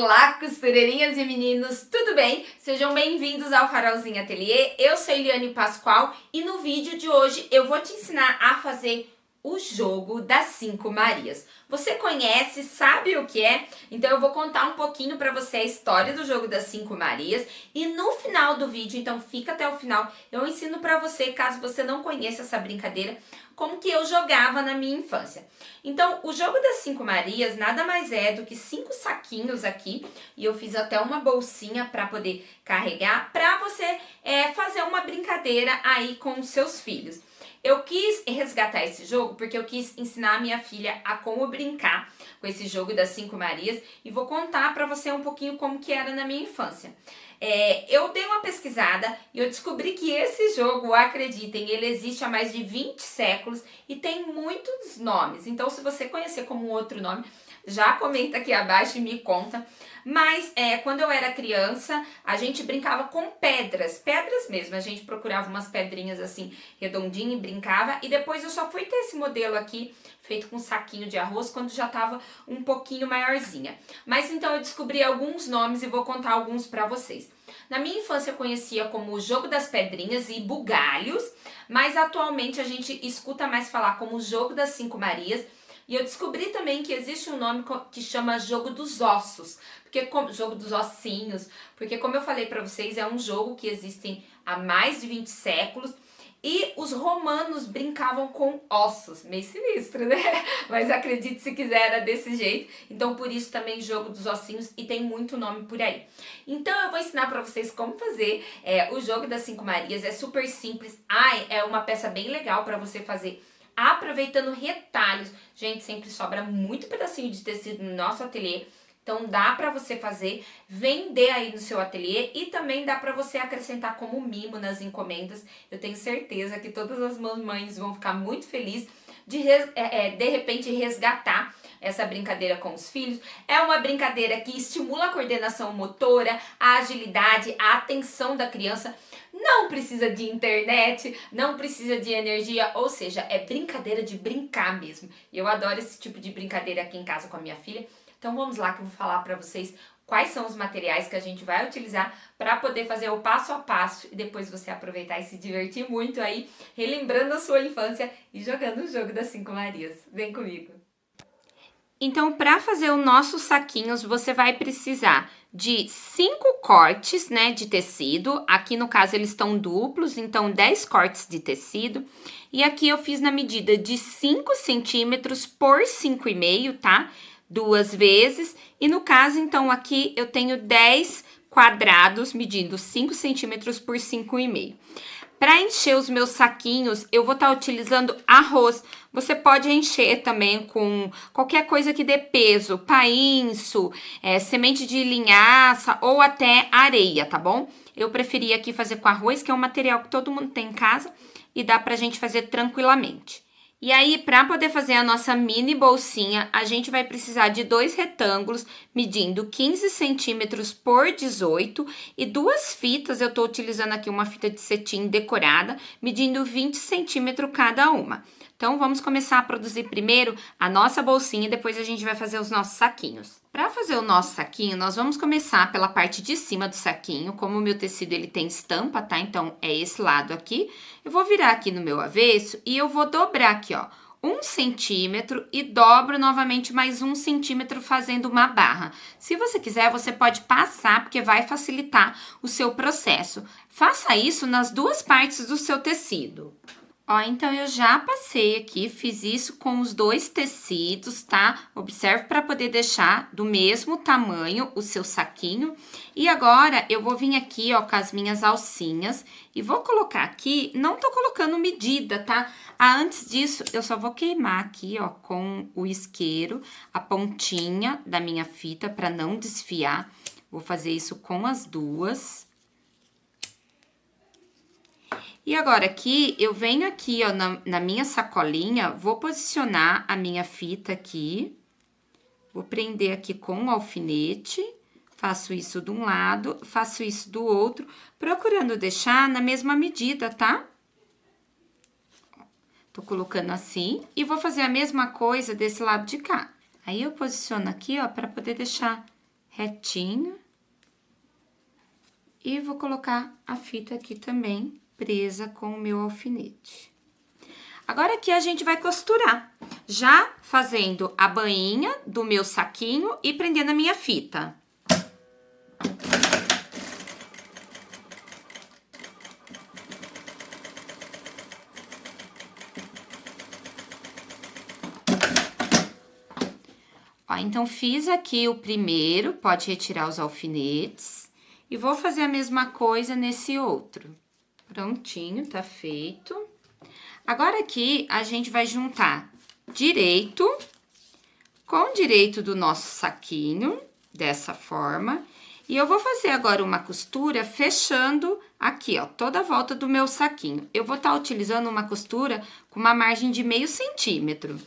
Olá, costureirinhas e meninos, tudo bem? Sejam bem-vindos ao Farolzinho Ateliê. Eu sou Eliane Pascoal e no vídeo de hoje eu vou te ensinar a fazer o jogo das 5 Marias. Você conhece, sabe o que é? Então eu vou contar um pouquinho para você a história do jogo das 5 Marias e no final do vídeo, então fica até o final, eu ensino para você, caso você não conheça essa brincadeira, como que eu jogava na minha infância. Então, o jogo das 5 Marias nada mais é do que 5 saquinhos aqui, e eu fiz até uma bolsinha para poder carregar, para você fazer uma brincadeira aí com os seus filhos. Eu quis resgatar esse jogo porque eu quis ensinar a minha filha a como brincar com esse jogo das 5 Marias e vou contar para você um pouquinho como que era na minha infância. Eu dei uma pesquisada e eu descobri que esse jogo, acreditem, ele existe há mais de 20 séculos e tem muitos nomes. Então, se você conhecer como um outro nome, já comenta aqui abaixo e me conta. Mas quando eu era criança, a gente brincava com pedras mesmo. A gente procurava umas pedrinhas assim, redondinha e brincava. E depois eu só fui ter esse modelo aqui, feito com um saquinho de arroz, quando já tava um pouquinho maiorzinha. Mas então eu descobri alguns nomes e vou contar alguns pra vocês. Na minha infância eu conhecia como o jogo das pedrinhas e bugalhos, mas atualmente a gente escuta mais falar como o jogo das 5 Marias. E eu descobri também que existe um nome que chama jogo dos ossos, jogo dos ossinhos, porque como eu falei para vocês, é um jogo que existe há mais de 20 séculos e os romanos brincavam com ossos, meio sinistro, né? Mas acredite se quiser, era desse jeito, então por isso também jogo dos ossinhos e tem muito nome por aí. Então eu vou ensinar para vocês como fazer o jogo das 5 Marias, é super simples, é uma peça bem legal para você fazer aproveitando retalhos. Gente, sempre sobra muito pedacinho de tecido no nosso ateliê, então dá pra você fazer, vender aí no seu ateliê e também dá pra você acrescentar como mimo nas encomendas. Eu tenho certeza que todas as mamães vão ficar muito felizes de repente resgatar essa brincadeira com os filhos. É uma brincadeira que estimula a coordenação motora, a agilidade, a atenção da criança. Não precisa de internet, não precisa de energia, ou seja, é brincadeira de brincar mesmo. E eu adoro esse tipo de brincadeira aqui em casa com a minha filha. Então vamos lá que eu vou falar para vocês quais são os materiais que a gente vai utilizar para poder fazer o passo a passo e depois você aproveitar e se divertir muito aí, relembrando a sua infância e jogando o jogo das 5 Marias. Vem comigo! Então, para fazer os nossos saquinhos, você vai precisar de 5 cortes, né, de tecido. Aqui, no caso, eles estão duplos, então 10 cortes de tecido. E aqui eu fiz na medida de 5 centímetros por 5,5, tá? 2 vezes. E no caso, então, aqui eu tenho 10 quadrados medindo 5 centímetros por 5,5. Para encher os meus saquinhos, eu vou estar utilizando arroz. Você pode encher também com qualquer coisa que dê peso, painço, semente de linhaça ou até areia, tá bom? Eu preferi aqui fazer com arroz, que é um material que todo mundo tem em casa e dá pra gente fazer tranquilamente. E aí, para poder fazer a nossa mini bolsinha, a gente vai precisar de 2 retângulos medindo 15 centímetros por 18 e 2 fitas, eu tô utilizando aqui uma fita de cetim decorada, medindo 20 centímetros cada uma. Então, vamos começar a produzir primeiro a nossa bolsinha e depois a gente vai fazer os nossos saquinhos. Para fazer o nosso saquinho, nós vamos começar pela parte de cima do saquinho. Como o meu tecido ele tem estampa, tá? Então, é esse lado aqui. Eu vou virar aqui no meu avesso e eu vou dobrar aqui, ó, 1 centímetro e dobro novamente mais 1 centímetro fazendo uma barra. Se você quiser, você pode passar, porque vai facilitar o seu processo. Faça isso nas duas partes do seu tecido. Ó, então eu já passei aqui, fiz isso com os 2 tecidos, tá? Observe para poder deixar do mesmo tamanho o seu saquinho. E agora eu vou vir aqui, ó, com as minhas alcinhas e vou colocar aqui, não tô colocando medida, tá? Antes disso, eu só vou queimar aqui, ó, com o isqueiro, a pontinha da minha fita para não desfiar. Vou fazer isso com as duas. E agora aqui, eu venho aqui, ó, na minha sacolinha, vou posicionar a minha fita aqui, vou prender aqui com o alfinete, faço isso de um lado, faço isso do outro, procurando deixar na mesma medida, tá? Tô colocando assim e vou fazer a mesma coisa desse lado de cá. Aí, eu posiciono aqui, ó, pra poder deixar retinho. E vou colocar a fita aqui também, presa com o meu alfinete. Agora aqui a gente vai costurar, já fazendo a bainha do meu saquinho e prendendo a minha fita. Ó, então, fiz aqui o primeiro, pode retirar os alfinetes. E vou fazer a mesma coisa nesse outro. Prontinho, tá feito. Agora aqui, a gente vai juntar direito com direito do nosso saquinho, dessa forma. E eu vou fazer agora uma costura fechando aqui, ó, toda a volta do meu saquinho. Eu vou estar utilizando uma costura com uma margem de meio centímetro.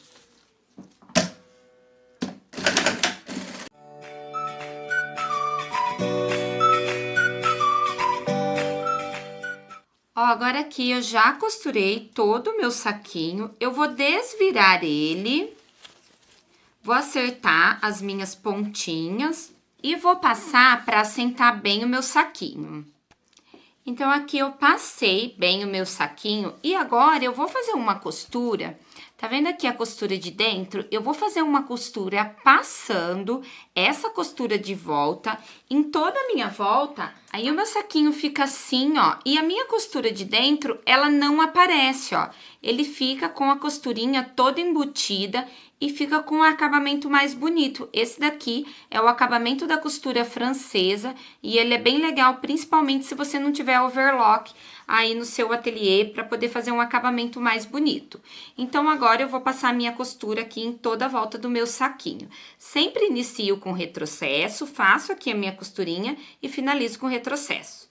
Ó, agora aqui eu já costurei todo o meu saquinho, eu vou desvirar ele, vou acertar as minhas pontinhas e vou passar para assentar bem o meu saquinho. Então, aqui eu passei bem o meu saquinho e agora eu vou fazer uma costura. Tá vendo aqui a costura de dentro? Eu vou fazer uma costura passando essa costura de volta em toda a minha volta. Aí o meu saquinho fica assim, ó, e a minha costura de dentro, ela não aparece, ó. Ele fica com a costurinha toda embutida e fica com um acabamento mais bonito. Esse daqui é o acabamento da costura francesa e ele é bem legal, principalmente se você não tiver overlock aí no seu ateliê para poder fazer um acabamento mais bonito. Então, agora eu vou passar a minha costura aqui em toda a volta do meu saquinho. Sempre inicio com retrocesso, faço aqui a minha costurinha e finalizo com retrocesso.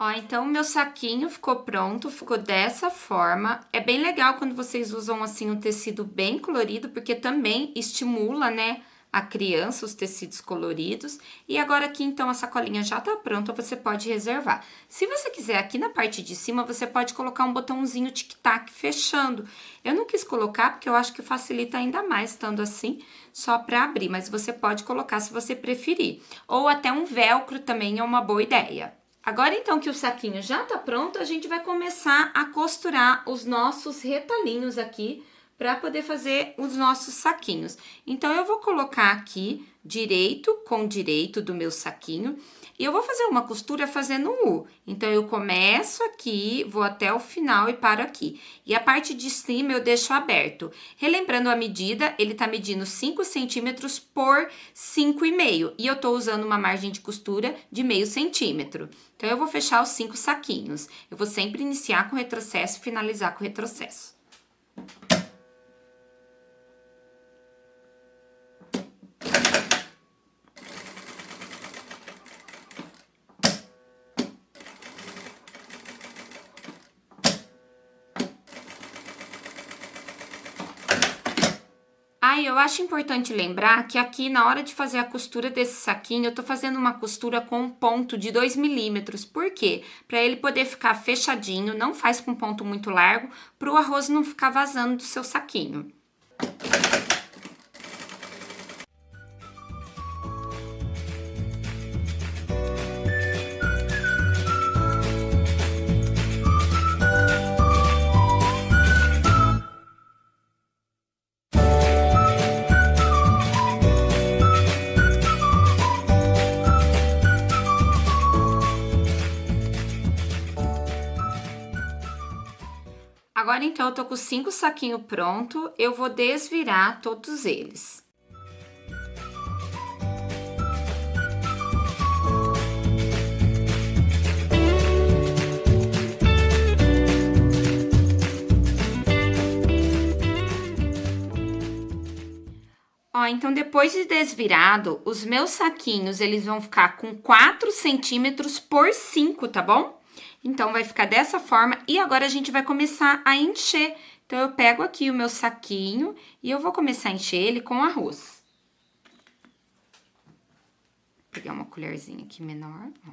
Ó, então, o meu saquinho ficou pronto, ficou dessa forma. É bem legal quando vocês usam, assim, um tecido bem colorido, porque também estimula, né, a criança, os tecidos coloridos. E agora aqui, então, a sacolinha já tá pronta, você pode reservar. Se você quiser, aqui na parte de cima, você pode colocar um botãozinho tic-tac fechando. Eu não quis colocar, porque eu acho que facilita ainda mais, estando assim, só pra abrir. Mas você pode colocar se você preferir. Ou até um velcro também é uma boa ideia. Agora, então, que o saquinho já tá pronto, a gente vai começar a costurar os nossos retalhinhos aqui para poder fazer os nossos saquinhos. Então, eu vou colocar aqui direito com direito do meu saquinho e eu vou fazer uma costura fazendo um U. Então, eu começo aqui, vou até o final e paro aqui. E a parte de cima eu deixo aberto. Relembrando a medida, ele tá medindo 5 centímetros por 5,5. E eu tô usando uma margem de costura de meio centímetro. Então, eu vou fechar os 5 saquinhos. Eu vou sempre iniciar com retrocesso e finalizar com retrocesso. Aí, eu acho importante lembrar que aqui, na hora de fazer a costura desse saquinho, eu tô fazendo uma costura com um ponto de 2 milímetros. Por quê? Pra ele poder ficar fechadinho, não faz com ponto muito largo, pro arroz não ficar vazando do seu saquinho. Agora, então, eu tô com 5 saquinhos pronto, eu vou desvirar todos eles. Ó, então, depois de desvirado, os meus saquinhos, eles vão ficar com 4 centímetros por 5, tá bom? Então, vai ficar dessa forma e agora a gente vai começar a encher. Então, eu pego aqui o meu saquinho e eu vou começar a encher ele com arroz. Vou pegar uma colherzinha aqui menor, ó.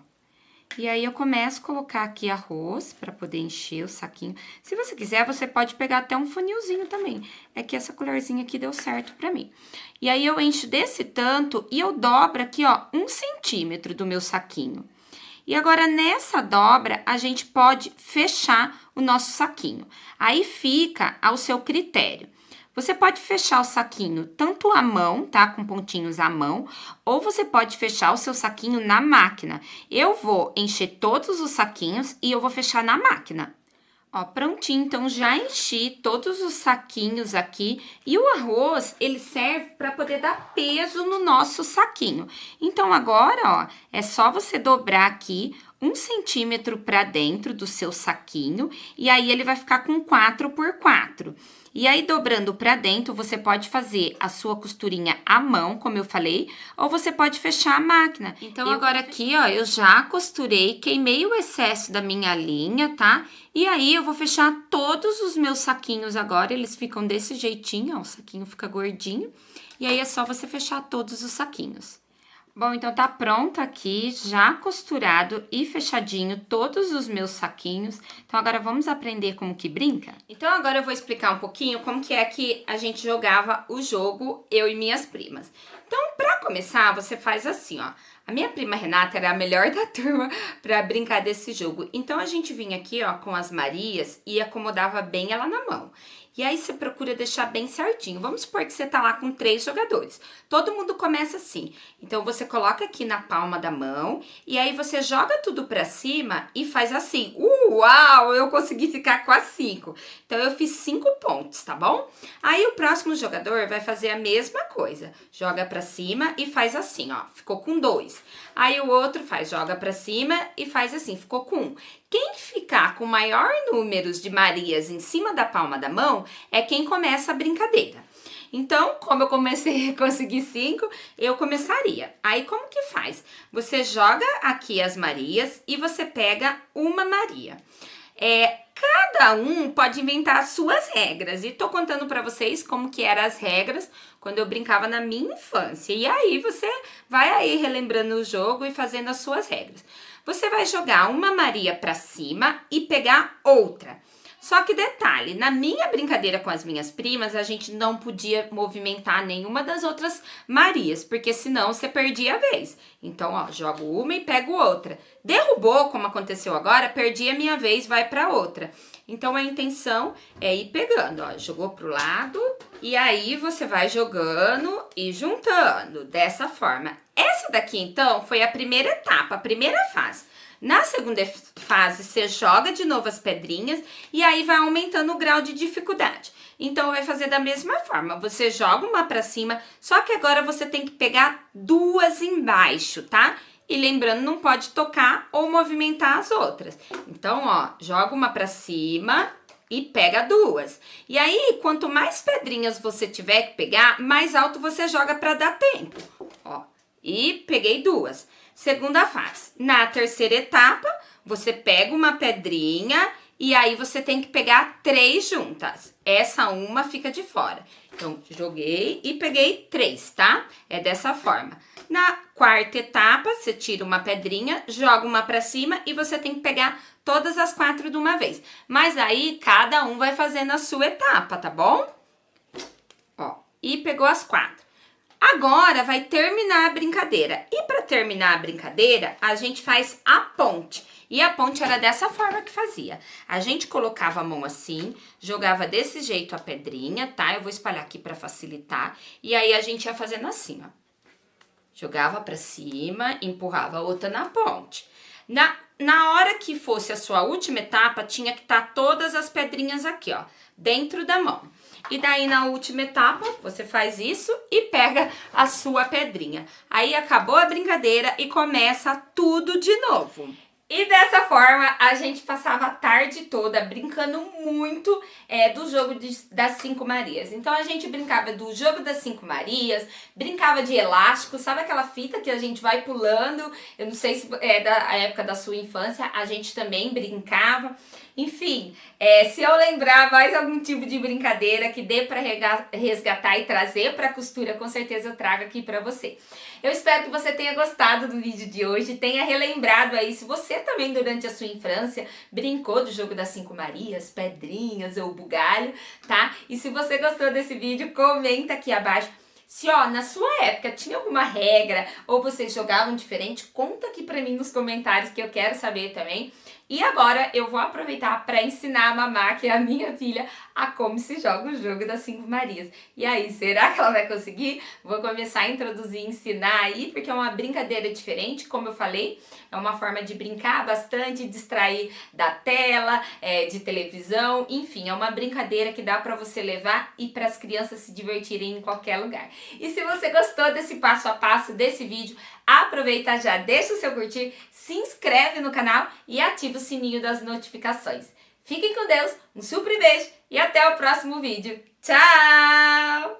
E aí eu começo a colocar aqui arroz para poder encher o saquinho. Se você quiser, você pode pegar até um funilzinho também. É que essa colherzinha aqui deu certo para mim. E aí eu encho desse tanto e eu dobro aqui, ó, 1 centímetro do meu saquinho. E agora, nessa dobra, a gente pode fechar o nosso saquinho. Aí fica ao seu critério. Você pode fechar o saquinho tanto à mão, tá? Com pontinhos à mão, ou você pode fechar o seu saquinho na máquina. Eu vou encher todos os saquinhos e eu vou fechar na máquina. Ó, prontinho, então já enchi todos os saquinhos aqui e o arroz, ele serve para poder dar peso no nosso saquinho. Então agora, ó, é só você dobrar aqui 1 centímetro para dentro do seu saquinho e aí ele vai ficar com 4 por 4. E aí, dobrando para dentro, você pode fazer a sua costurinha à mão, como eu falei, ou você pode fechar a máquina. Então, agora aqui, ó, eu já costurei, queimei o excesso da minha linha, tá? E aí, eu vou fechar todos os meus saquinhos agora, eles ficam desse jeitinho, ó, o saquinho fica gordinho. E aí, é só você fechar todos os saquinhos. Bom, então tá pronto aqui, já costurado e fechadinho todos os meus saquinhos. Então agora vamos aprender como que brinca? Então agora eu vou explicar um pouquinho como que é que a gente jogava o jogo, eu e minhas primas. Então, pra começar, você faz assim, ó. A minha prima Renata era a melhor da turma pra brincar desse jogo. Então a gente vinha aqui, ó, com as Marias e acomodava bem ela na mão. E aí você procura deixar bem certinho. Vamos supor que você tá lá com 3 jogadores. Todo mundo começa assim. Então você coloca aqui na palma da mão e aí você joga tudo pra cima e faz assim. Uau, eu consegui ficar com as 5. Então eu fiz 5 pontos, tá bom? Aí o próximo jogador vai fazer a mesma coisa. Joga pra cima e faz assim, ó. Ficou com 2. Aí o outro joga pra cima e faz assim, ficou com 1. Quem ficar com maior número de Marias em cima da palma da mão é quem começa a brincadeira. Então, como eu comecei a conseguir 5, eu começaria. Aí, como que faz? Você joga aqui as Marias e você pega uma Maria. Cada um pode inventar as suas regras. E tô contando pra vocês como que eram as regras quando eu brincava na minha infância. E aí, você vai aí relembrando o jogo e fazendo as suas regras. Você vai jogar uma Maria pra cima e pegar outra. Só que detalhe, na minha brincadeira com as minhas primas, a gente não podia movimentar nenhuma das outras Marias, porque senão você perdia a vez. Então, ó, jogo uma e pego outra. Derrubou, como aconteceu agora, perdi a minha vez, vai pra outra. Então, a intenção é ir pegando, ó, jogou pro lado e aí você vai jogando e juntando dessa forma. Essa daqui, então, foi a primeira etapa, a primeira fase. Na segunda fase, você joga de novo as pedrinhas e aí vai aumentando o grau de dificuldade. Então, vai fazer da mesma forma. Você joga uma pra cima, só que agora você tem que pegar 2 embaixo, tá? E lembrando, não pode tocar ou movimentar as outras. Então, ó, joga uma pra cima e pega 2. E aí, quanto mais pedrinhas você tiver que pegar, mais alto você joga pra dar tempo. Ó, e peguei 2. Segunda fase. Na terceira etapa, você pega uma pedrinha e aí você tem que pegar 3 juntas. Essa uma fica de fora. Então, joguei e peguei 3, tá? É dessa forma. Na quarta etapa, você tira uma pedrinha, joga uma pra cima e você tem que pegar todas as 4 de uma vez. Mas aí, cada um vai fazendo a sua etapa, tá bom? Ó, e pegou as 4. Agora vai terminar a brincadeira. E para terminar a brincadeira, a gente faz a ponte. E a ponte era dessa forma que fazia. A gente colocava a mão assim, jogava desse jeito a pedrinha, tá? Eu vou espalhar aqui para facilitar. E aí a gente ia fazendo assim, ó. Jogava para cima, empurrava a outra na ponte. Na hora que fosse a sua última etapa, tinha que estar todas as pedrinhas aqui, ó, dentro da mão. E daí, na última etapa, você faz isso e pega a sua pedrinha. Aí, acabou a brincadeira e começa tudo de novo. E dessa forma, a gente passava a tarde toda brincando muito do jogo das 5 Marias. Então, a gente brincava do jogo das 5 Marias, brincava de elástico, sabe aquela fita que a gente vai pulando? Eu não sei se é da época da sua infância, a gente também brincava. Enfim, se eu lembrar mais algum tipo de brincadeira que dê para resgatar e trazer para a costura, com certeza eu trago aqui para você. Eu espero que você tenha gostado do vídeo de hoje, tenha relembrado aí, se você também durante a sua infância brincou do jogo das 5 Marias, pedrinhas ou bugalho, tá? E se você gostou desse vídeo, comenta aqui abaixo. Se na sua época tinha alguma regra ou vocês jogavam diferente, conta aqui pra mim nos comentários que eu quero saber também. E agora eu vou aproveitar para ensinar a Mamá, que é a minha filha, a como se joga o jogo das 5 Marias. E aí, será que ela vai conseguir? Vou começar a introduzir e ensinar aí, porque é uma brincadeira diferente, como eu falei. É uma forma de brincar bastante, distrair da tela, de televisão, enfim, é uma brincadeira que dá para você levar e para as crianças se divertirem em qualquer lugar. E se você gostou desse passo a passo desse vídeo, aproveita já, deixa o seu curtir, se inscreve no canal e ativa o sininho das notificações. Fiquem com Deus, um super beijo e até o próximo vídeo. Tchau!